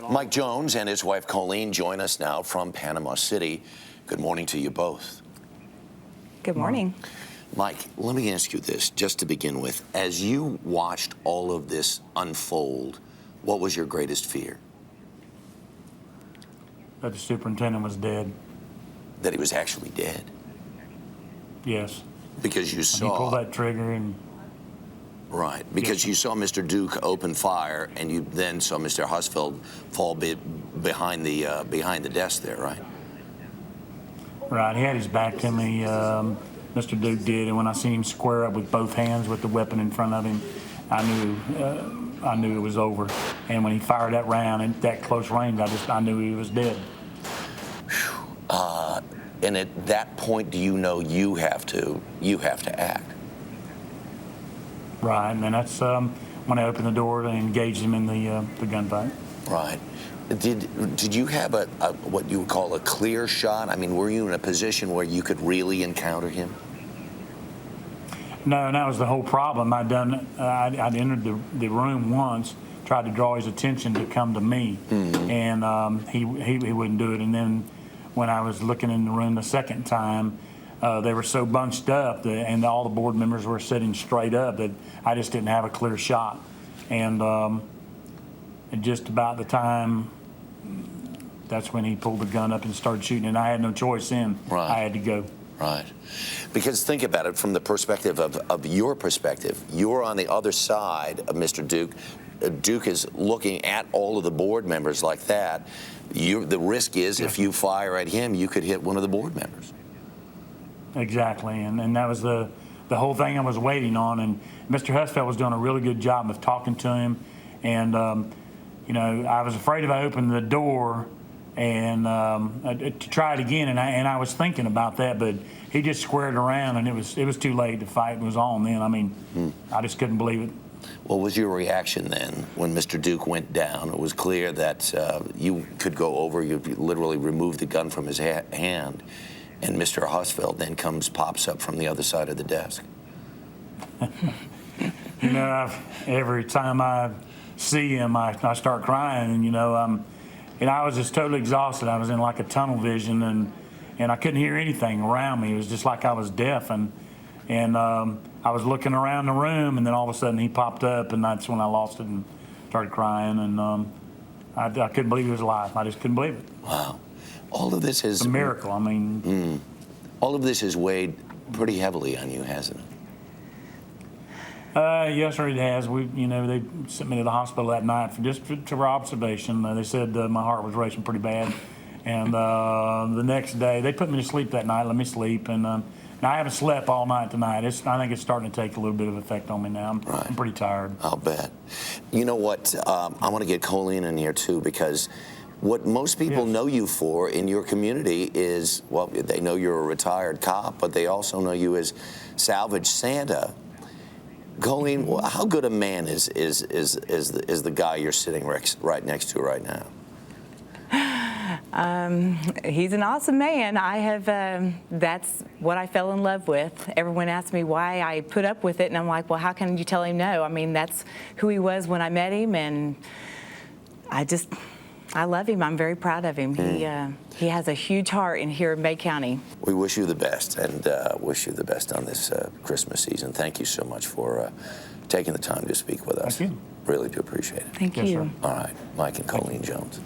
Mike Jones and his wife Colleen join us now from Panama City. Good morning to you both. Good morning. Mike, let me ask you this, just to begin with. As you watched all of this unfold, what was your greatest fear? That the superintendent was dead. That he was actually dead? Yes. Because you saw... He pulled that trigger and... Right, because yes. You saw Mr. Duke open fire, and you then saw Mr. Husfeld fall behind the desk there, right? Right, he had his back to me, Mr. Duke did, and when I seen him square up with both hands with the weapon in front of him, I knew it was over. And when he fired that round at that close range, I knew he was dead. And at that point, do you know you have to act? Right, and then that's when I opened the door to engage him in the gunfight. Right. Did you have a what you would call a clear shot? I mean, were you in a position where you could really encounter him? No, and that was the whole problem. I'd entered the room once, tried to draw his attention to come to me, and he wouldn't do it. And then when I was looking in the room the second time, they were so bunched up and all the board members were sitting straight up that I just didn't have a clear shot. And just about the time, that's when he pulled the gun up and started shooting, and I had no choice then. Right. I had to go. Right. Because think about it from the perspective of your perspective. You're on the other side of Mr. Duke. Duke is looking at all of the board members like that. The risk is if you fire at him, you could hit one of the board members. Exactly, and that was the whole thing I was waiting on. And Mr. Husfeld was doing a really good job of talking to him. And, you know, I was afraid if I opened the door and to try it again, and I was thinking about that, but he just squared around, and it was too late. The fight was on then. I mean, I just couldn't believe it. What was your reaction then when Mr. Duke went down? It was clear that you could go over. You literally removed the gun from his hand, and Mr. Husfeld then pops up from the other side of the desk. You know, every time I see him, I start crying, and you know, I was just totally exhausted. I was in like a tunnel vision, and I couldn't hear anything around me. It was just like I was deaf, and I was looking around the room, and then all of a sudden he popped up, and that's when I lost it and started crying, and I couldn't believe he was alive. I just couldn't believe it. Wow. All of this is a miracle. I mean, all of this has weighed pretty heavily on you, hasn't it? Yes, sir, it has. They sent me to the hospital that night for observation. They said my heart was racing pretty bad, and the next day they put me to sleep that night, let me sleep, and now I haven't slept all night tonight. I think it's starting to take a little bit of effect on me now. I'm pretty tired. I'll bet. You know what? I want to get Colleen in here too, because what most people know you for in your community is, well, they know you're a retired cop, but they also know you as Salvage Santa. Colleen, how good a man is the guy you're sitting right next to right now? He's an awesome man. That's what I fell in love with. Everyone asked me why I put up with it, and I'm like, well, how can you tell him no? I mean, that's who he was when I met him, and I love him. I'm very proud of him. He has a huge heart in here in Bay County. We wish you the best, and wish you the best on this Christmas season. Thank you so much for taking the time to speak with us. Thank you. Really do appreciate it. Thank you. Yes, sir. All right, Mike and Colleen Jones.